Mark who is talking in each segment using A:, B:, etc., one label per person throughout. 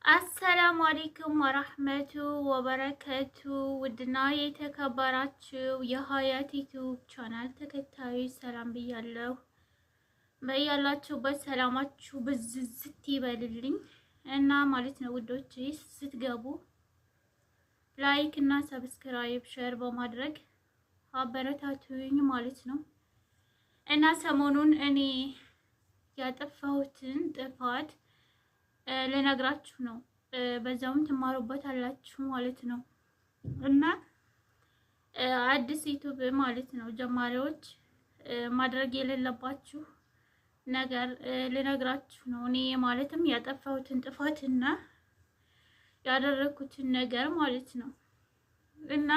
A: አሰላሙ አለይኩም ወራህመቱ ወበረከቱ። ውድና የተከበራችሁ የሀያት ዩቲዩብ ቻናል ተከታዮች ሰላም ብያለሁ። በያላችሁበት ሰላማችሁ ብዝዝት ይበልልኝ እና ማለት ነው ውዶች፣ ስትገቡ ላይክ እና ሰብስክራይብ ሼር በማድረግ አበረታቱኝ ማለት ነው። እና ሰሞኑን እኔ ያጠፋሁትን ጥፋት ለነግራችሁ ነው። በዛውም ትማሩበታላችሁ ማለት ነው። እና አዲስ ዩቲዩብ ማለት ነው ጀማሪዎች ማድረግ የሌለባችሁ ነገር ልነግራችሁ ነው። እኔ ማለትም ያጠፋሁትን ጥፋትና ያደረኩትን ነገር ማለት ነው። እና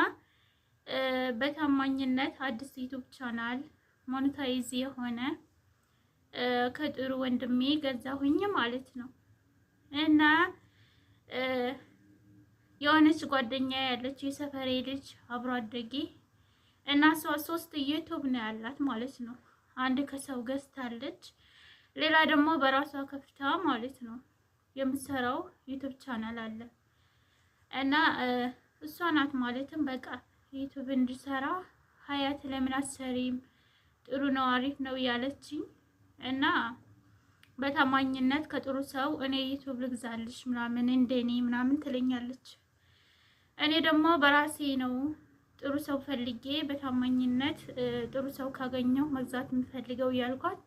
A: በታማኝነት አዲስ ዩቲዩብ ቻናል ሞኔታይዝ የሆነ ከጥሩ ወንድሜ ገዛሁኝ ማለት ነው። እና የሆነች ጓደኛ ያለች የሰፈሬ ልጅ አብሮ አደጌ እና እሷ 3 ዩቲዩብ ነው ያላት ማለት ነው። አንድ ከሰው ገዝታለች፣ ሌላ ደግሞ በራሷ ከፍታ ማለት ነው የምትሰራው ዩቲዩብ ቻናል አለ። እና እሷ ናት ማለትም በቃ ዩቲዩብ እንድሰራ ሀያት ለምን አሰሪም ጥሩ ነው አሪፍ ነው ያለችኝ እና በታማኝነት ከጥሩ ሰው እኔ ዩቲዩብ ልግዛልሽ ምናምን እንደኔ ምናምን ትለኛለች። እኔ ደግሞ በራሴ ነው ጥሩ ሰው ፈልጌ በታማኝነት ጥሩ ሰው ካገኘው መግዛት የምፈልገው ያልኳት።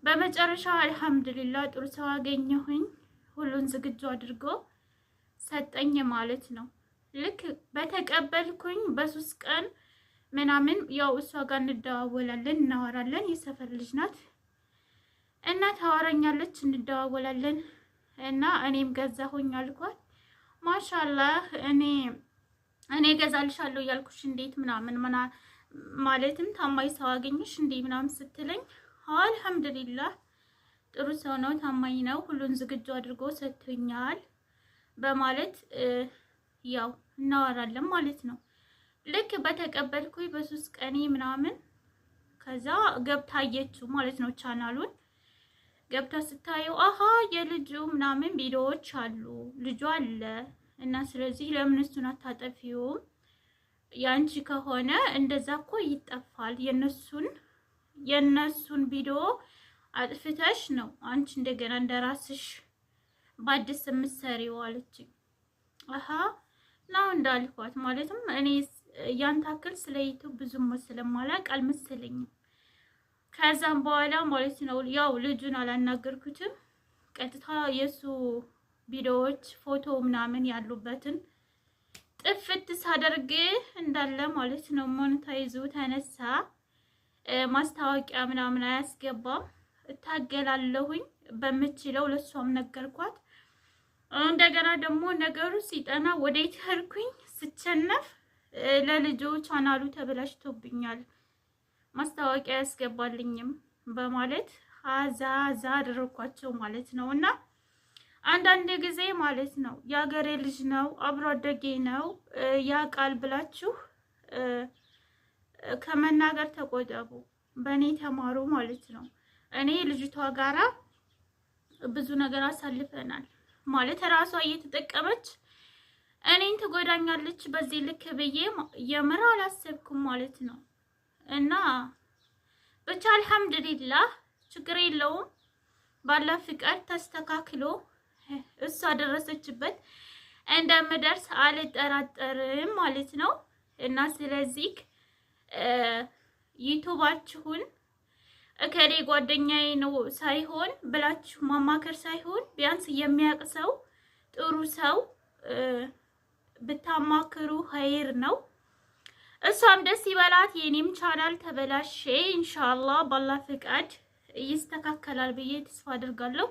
A: በመጨረሻ አልሐምዱሊላህ ጥሩ ሰው አገኘሁኝ። ሁሉን ዝግጁ አድርጎ ሰጠኝ ማለት ነው። ልክ በተቀበልኩኝ በ3 ቀን ምናምን ያው እሷ ጋር እንደዋወላለን እናወራለን። የሰፈር ልጅ ናት እና ታወራኛለች፣ እንደዋወላለን እና እኔም ገዛሁኝ አልኳት። ማሻአላህ እኔ ገዛልሻለሁ ያልኩሽ እንዴት ምናምን ማለትም ታማኝ ሰው አገኘሽ እንዴ ምናምን ስትለኝ አልሐምዱሊላህ ጥሩ ሰው ነው፣ ታማኝ ነው፣ ሁሉን ዝግጁ አድርጎ ሰጥቶኛል በማለት ያው እናወራለን ማለት ነው። ልክ በተቀበልኩኝ በ3 ቀኔ ምናምን ከዛ ገብታ አየችው ማለት ነው ቻናሉን ገብታ ስታየው አሃ የልጁ ምናምን ቪዲዮዎች አሉ ልጁ አለ እና ስለዚህ ለምን እሱን አታጠፊውም? ያንቺ ከሆነ እንደዛ እኮ ይጠፋል። የነሱን ቪዲዮ አጥፍተሽ ነው አንቺ እንደገና እንደራስሽ በአዲስ የምትሰሪው አለችኝ። አሃ ነው እንዳልኳት ማለትም እኔ ያን ታክል ስለ ዩቲዩብ ብዙም ስለማላውቅ አልመሰለኝም። ከዛም በኋላ ማለት ነው ያው ልጁን አላናገርኩትም። ቀጥታ የሱ ቪዲዮዎች ፎቶ ምናምን ያሉበትን ጥፍት ሳደርግ እንዳለ ማለት ነው ሞኔታይዙ ተነሳ። ማስታወቂያ ምናምን አያስገባም። እታገላለሁኝ በምችለው ለሷም ነገርኳት። እንደገና ደግሞ ነገሩ ሲጠና ወዴት ሄድኩኝ ስቸነፍ ለልጁ ቻናሉ ተበላሽቶብኛል ማስታወቂያ ያስገባልኝም በማለት አዛ አደረኳቸው ማለት ነው። እና አንዳንድ ጊዜ ማለት ነው የሀገሬ ልጅ ነው አብሮ አደጌ ነው ያ ቃል ብላችሁ ከመናገር ተቆጠቡ። በእኔ ተማሩ ማለት ነው። እኔ ልጅቷ ጋራ ብዙ ነገር አሳልፈናል ማለት ራሷ እየተጠቀመች እኔን ትጎዳኛለች በዚህ ልክ ብዬ የምር አላሰብኩም ማለት ነው። እና ብቻ አልሐምዱሊላህ ችግር የለውም ባላ ፍቃድ ተስተካክሎ እሷ ደረሰችበት እንደምደርስ አልጠራጠርም ማለት ነው። እና ስለዚህ ዩቲዩባችሁን እከሌ ጓደኛዬ ነው ሳይሆን ብላችሁ ማማከር ሳይሆን ቢያንስ የሚያውቅ ሰው ጥሩ ሰው ብታማክሩ ኸይር ነው። እሷም ደስ ይበላት። የኔም ቻናል ተበላሸ ኢንሻአላህ ባላህ ፍቃድ ይስተካከላል ብዬ ተስፋ አድርጋለሁ።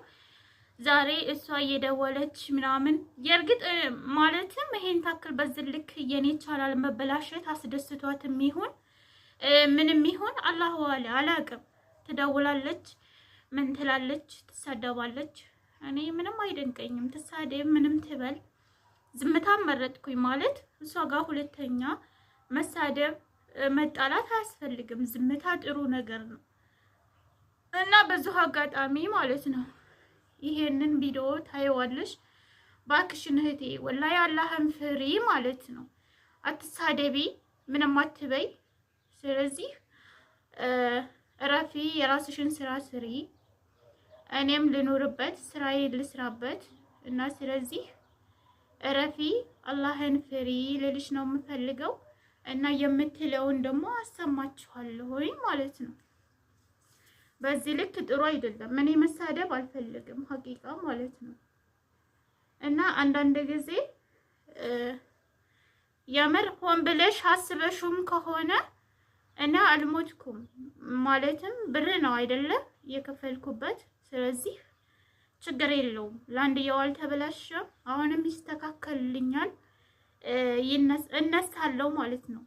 A: ዛሬ እሷ እየደወለች ምናምን የርግጥ ማለትም ይሄን ታክል በዝልክ የኔ ቻናል መበላሸት አስደስቷትም ይሁን ምንም ይሁን አላህ ወለ አላቅም። ትደውላለች፣ ምን ትላለች፣ ትሳደባለች። እኔ ምንም አይደንቀኝም። ትሳደብ ምንም ትበል ዝምታም መረጥኩኝ ማለት እሷ ጋር ሁለተኛ መሳደብ መጣላት አያስፈልግም። ዝምታ ጥሩ ነገር ነው። እና በዚሁ አጋጣሚ ማለት ነው ይሄንን ቪዲዮ ታይዋለሽ ባክሽን እህቴ ወላሂ አላህን ፍሪ ማለት ነው። አትሳደቢ፣ ምንም አትበይ። ስለዚህ እረፊ፣ የራስሽን ስራ ስሪ፣ እኔም ልኖርበት ስራዬን ልስራበት እና ስለዚህ እረፊ፣ አላህን ፍሪ ልልሽ ነው የምፈልገው እና የምትለውን ደግሞ አሰማችኋለሁ ማለት ነው። በዚህ ልክ ጥሩ አይደለም። እኔ መሳደብ አልፈልግም ሀቂቃ ማለት ነው። እና አንዳንድ ጊዜ የምር ሆን ብለሽ አስበሽም ከሆነ እና አልሞትኩም ማለትም ብር ነው አይደለም የከፈልኩበት። ስለዚህ ችግር የለውም። ለአንድየው አልተበላሸም። አሁንም ይስተካከልልኛል፣ እነሳለሁ ማለት ነው።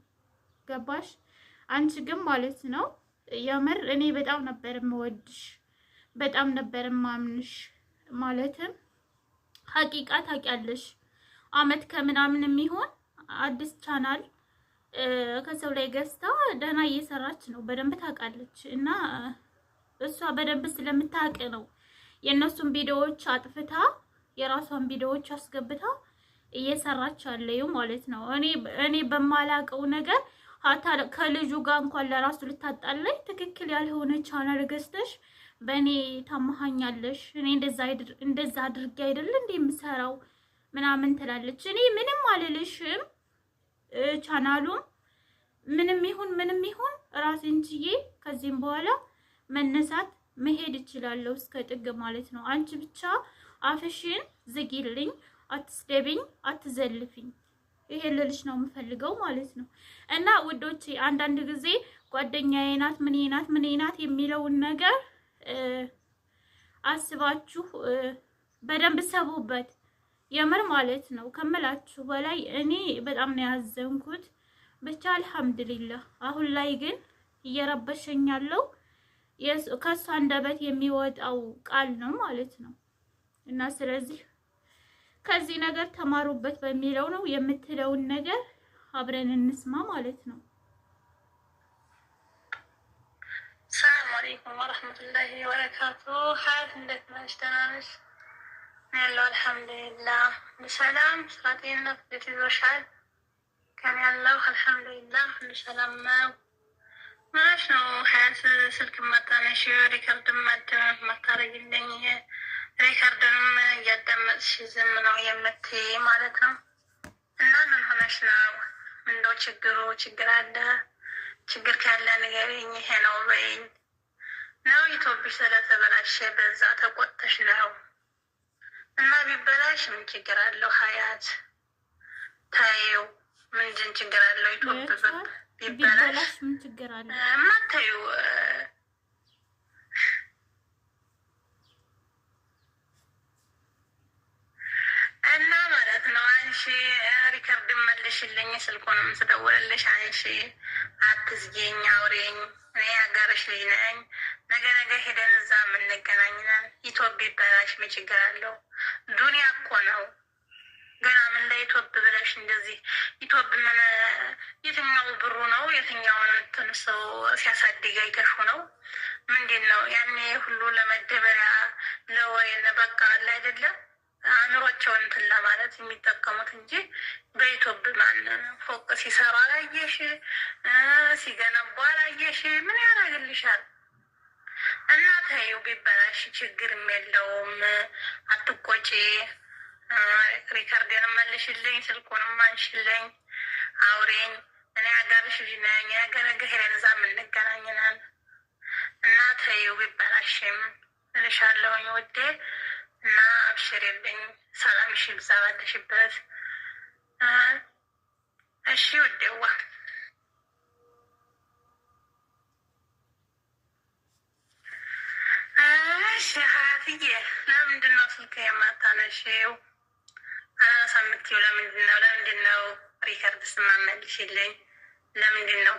A: ገባሽ? አንቺ ግን ማለት ነው የምር እኔ በጣም ነበር የምወድሽ፣ በጣም ነበር የማምንሽ። ማለትም ሀቂቃ ታውቂያለሽ፣ አመት ከምናምን የሚሆን አዲስ ቻናል ከሰው ላይ ገዝታ ደህና እየሰራች ነው። በደንብ ታውቃለች። እና እሷ በደንብ ስለምታውቅ ነው የእነሱን ቪዲዮዎች አጥፍታ የራሷን ቪዲዮዎች አስገብታ እየሰራች ያለው ማለት ነው። እኔ በማላውቀው ነገር ሀታ ከልጁ ጋር እንኳን ለራሱ ልታጣለኝ ትክክል ያልሆነ ቻናል ገዝተሽ በእኔ ታመሃኛለሽ፣ እኔ እንደዛ አድርጌ አይደል እንደ የምሰራው ምናምን ትላለች። እኔ ምንም አልልሽም። ቻናሉም ምንም ይሁን ራሴን ችዬ ከዚህም በኋላ መነሳት መሄድ እችላለሁ እስከ ጥግ ማለት ነው። አንቺ ብቻ አፍሽን ዝጊልኝ፣ አትስደብኝ፣ አትዘልፊኝ። ይሄ ልልሽ ነው የምፈልገው ማለት ነው። እና ውዶቼ አንዳንድ ጊዜ ጓደኛዬ ናት ምን ናት የሚለውን ነገር አስባችሁ በደንብ ሰቡበት። የምር ማለት ነው ከመላችሁ በላይ እኔ በጣም ነው ያዘንኩት። ብቻ አልሐምዱሊላህ። አሁን ላይ ግን እየረበሸኝ ያለው ከሷ አንደበት የሚወጣው ቃል ነው ማለት ነው። እና ስለዚህ ከዚህ ነገር ተማሩበት በሚለው ነው የምትለውን ነገር አብረን እንስማ ማለት ነው።
B: ሰላም አለይኩም ወራህመቱላሂ ወበረካቱ። ሀያት እንዴት ነሽ? ደህና ነሽ? ያለው አልሐምዱሊላህ በሰላም ስራቴና ፍት ይዞሻል? ከኔ ያለው አልሐምዱሊላህ ሰላም ነው። ማሽ ነው ሀያት ስልክ ማታነሽ ሪከርድ ማታረግልኝ ሪከርድንም እያዳመጥሽ ዝም ነው የምትይ ማለት ነው። እና ምን ሆነሽ ነው? ምንድነው ችግር አለ? ችግር ካለ ንገሪኝ። ይሄ ነው በይኝ። ነው ኢትዮጵያ ስለተበላሸ በዛ ተቆጥተሽ ነው? እና ቢበላሽ ምን ችግር አለው? ሀያት ታየው ምንድን ችግር አለው? ኢትዮጵያ ቢበላሽ
A: ምን ችግር አለው?
B: ማታዩ እና ማለት ነው። አንሺ ሪከርድ መልሽልኝ፣ ስልኩንም ስደውልልሽ አንሺ፣ አትዝጊኝ፣ አውሪኝ። እኔ አጋርሽ ልጅ ነኝ። ነገ ሄደን እዛ የምንገናኝ ነን። ኢትዮጵያ ይበላሽ ምን ችግር አለው? ዱንያ እኮ ነው። ገና ምን ላይ ኢትዮጵያ ብለሽ እንደዚህ ኢትዮጵያ ምን የትኛው ብሩ ነው? የትኛውን እንትን ሰው ሲያሳድግ አይተሹ ነው? ምንድን ነው ያኔ ሁሉ ለመደበሪያ ለወይን በቃ አለ አይደለም አእምሮቸውን እንትን ለማለት የሚጠቀሙት እንጂ በኢትዮጵያ ማን ፎቅ ሲሰራ አላየሽ? ሲገነባ አላየሽ? ምን ያደርግልሻል? እና ተይው ቢበላሽ ችግርም የለውም። አትቆጪ። ሪከርዴን መልሽልኝ፣ ስልኩንም አንሽልኝ፣ አውሬኝ። እኔ አጋርሽ ልጅ ነኝ። ነገ ሄደን እዛ የምንገናኝ ነን። እና ተይው ቢበላሽም እልሻለሁኝ ውዴ። እና አብሽሪልኝ፣ ሰላምሽ ይብዛ ባለሽበት። እሺ ውዴዋ። እሺ ሀያትዬ፣ ለምንድን ነው ስልክ የማታነሺው? አላነሳ የምትይው ለምንድን ነው? ሪከርድ ስማመልሽልኝ ለምንድን ነው?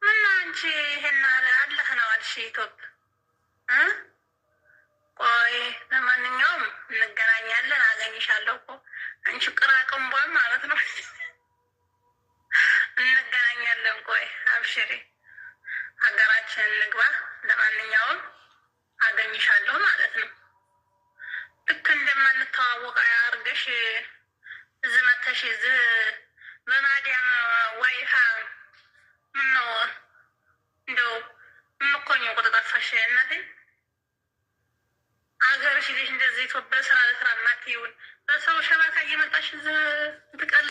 B: ምነው አንቺ ይሄን አለህ ነው አልሽ ኢትዮጵያ? ቆይ ለማንኛውም እንገናኛለን፣ አገኝሻለሁ እኮ አንቺ ቅራቅንቧ ማለት ነው። እንገናኛለን። ቆይ አብሽሪ፣ ሀገራችን እንግባ። ለማንኛውም አገኝሻለሁ ማለት ነው። ልክ እንደማንተዋወቅ አገርሽ በማዲያም ዋይፋ ምነው እንደው ምኮኝ ቁጥጠፋሽ እናቴ አገርሽ ልጅ እንደዚህ ኢትዮጵያ ስራ ለስራ ማትይውን በሰው ሸበካ እየመጣሽ ትቀል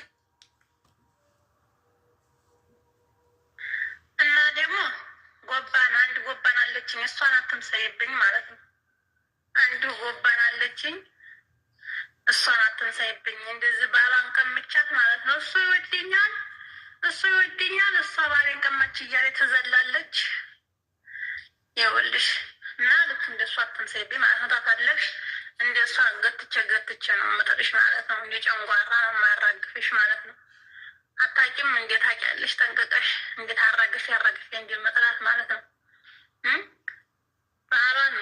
B: እና ደግሞ አንድ ጎባን አለችኝ። እሷን አትምሰይብኝ ማለት ነው። አንዱ ጎባን አለችኝ። እሷን አትምሰይብኝ። እንደዚህ ባሏን ቀምቻት ማለት ነው። እሱ ይወደኛል፣ እሷ ባሌን ቀማች እያለ ትዘላለች። ይኸውልሽ እና ልክ እንደሷ አትምሰይብኝ ማለት ነው። ታታለሽ እንደሷ ገትቼ ነው የምጥልሽ ማለት ነው። እንደ ጨንጓራ ነው የማያራግፍሽ ማለት ነው። አታውቂም እንዴት ታውቂያለሽ? ጠንቅቀሽ እንዴት አራግፌ እንዴት መጥላት ማለት ነው። ባሏን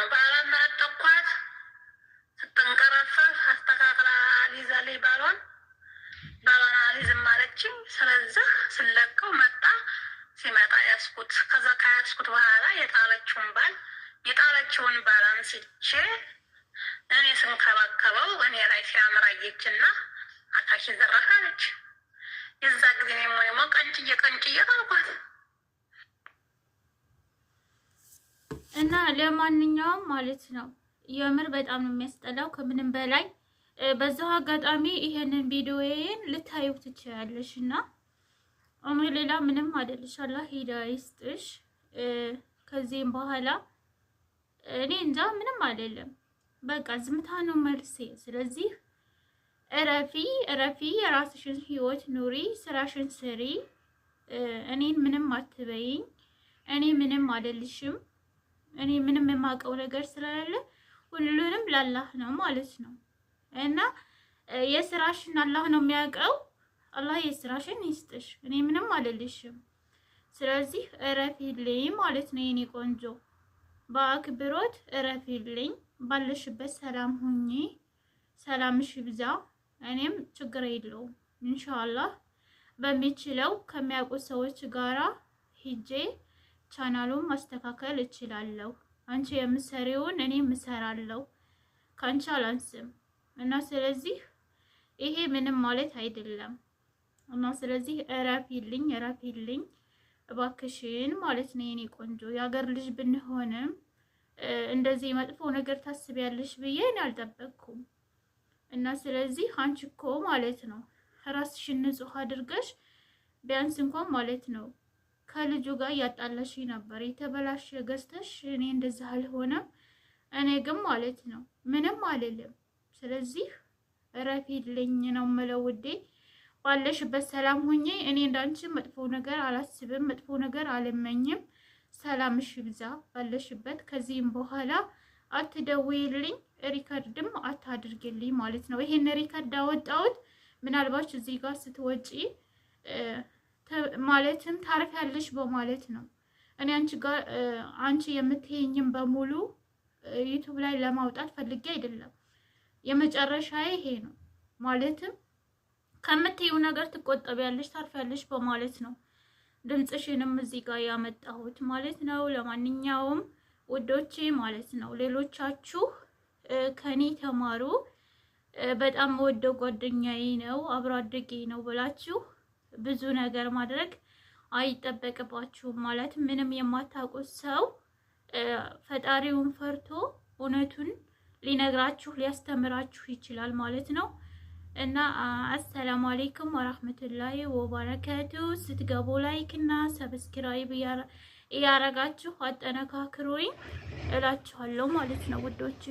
B: መጠኳት ስትንቀረፈፍ አስተካክላ አልይዛለች። ባሏን አልይዝም አለችኝ። ስለዚህ ስለቀው መጣ። ሲመጣ ያስኩት። ከዛ ካያስኩት በኋላ የጣለችውን ባል አንስቼ እኔ ስንከባከበው እኔ ላይ ሲያምራየችና አታሽ ዘረፋለች። የዛ ጊዜ ሞ ቀንጭዬ ታልኳት
A: እና ለማንኛውም ማለት ነው የምር በጣም ነው የሚያስጠላው ከምንም በላይ። በዛው አጋጣሚ ይሄንን ቪዲዮዬን ልታዩ ትችያለሽ እና ሌላ ምንም አይደልሽ። አላህ ሂዳያ ይስጥሽ። ከዚህም በኋላ እኔ እንጃ ምንም አይደለም። በቃ ዝምታ ነው መልሴ። ስለዚህ እረፊ፣ የራስሽን ህይወት ኑሪ፣ ስራሽን ስሪ። እኔን ምንም አትበይኝ። እኔ ምንም አይደልሽም። እኔ ምንም የማውቀው ነገር ስለሌለ ሁሉንም ለአላህ ነው ማለት ነው። እና የስራሽን አላህ ነው የሚያውቀው። አላህ የስራሽን ይስጥሽ። እኔ ምንም አይደልሽም። ስለዚህ እረፊልኝ ማለት ነው የኔ ቆንጆ። በአክብሮት እረፊልኝ። ባለሽበት ሰላም ሁኚ። ሰላምሽ ይብዛ። እኔም ችግር የለውም ኢንሻአላህ በሚችለው ከሚያውቁ ሰዎች ጋራ ሂጄ ቻናሉን ማስተካከል እችላለሁ። አንቺ የምሰሪውን እኔ እሰራለሁ። ካንቺ አላንስም እና ስለዚህ ይሄ ምንም ማለት አይደለም። እና ስለዚህ እረፊልኝ እባክሽን ማለት ነው የኔ ቆንጆ። የሀገር ልጅ ብንሆንም እንደዚህ መጥፎ ነገር ታስቢያለሽ ብዬ እኔ አልጠበቅኩም። እና ስለዚህ አንቺ እኮ ማለት ነው ራስሽን ንጹህ አድርገሽ ቢያንስ እንኳን ማለት ነው ከልጁ ጋር ያጣላሽ ነበር። የተበላሽ ገዝተሽ እኔ እንደዛ አልሆነም። እኔ ግን ማለት ነው ምንም አልልም። ስለዚህ እረፊልኝ ነው የምለው ውዴ። ባለሽበት ሰላም ሁኚ። እኔ እንዳንቺ መጥፎ ነገር አላስብም፣ መጥፎ ነገር አልመኝም። ሰላምሽ ይብዛ ባለሽበት። ከዚህም በኋላ አትደውይልኝ፣ ሪከርድም አታድርግልኝ ማለት ነው። ይሄን ሪከርድ አወጣሁት ምናልባት እዚህ ጋር ስትወጪ ማለትም ታርፊያለሽ በማለት ነው። እኔ አንቺ የምትይኝም በሙሉ ዩቲዩብ ላይ ለማውጣት ፈልጌ አይደለም። የመጨረሻ ይሄ ነው ማለትም ከምትዩ ነገር ትቆጠቢያለሽ፣ ታርፊያለሽ በማለት ነው ድምጽሽንም እዚህ ጋር ያመጣሁት ማለት ነው። ለማንኛውም ውዶቼ ማለት ነው ሌሎቻችሁ ከኔ ተማሩ። በጣም ወደው ጓደኛዬ ነው አብሮ አደጌ ነው ብላችሁ ብዙ ነገር ማድረግ አይጠበቅባችሁም። ማለት ምንም የማታውቁት ሰው ፈጣሪውን ፈርቶ እውነቱን ሊነግራችሁ ሊያስተምራችሁ ይችላል ማለት ነው። እና አሰላሙ አለይኩም ወራህመቱላሂ ወበረካቱ። ስትገቡ ላይክ እና ሰብስክራይብ እያረጋችሁ አጠነካክሩኝ እላችኋለሁ ማለት ነው ውዶቼ።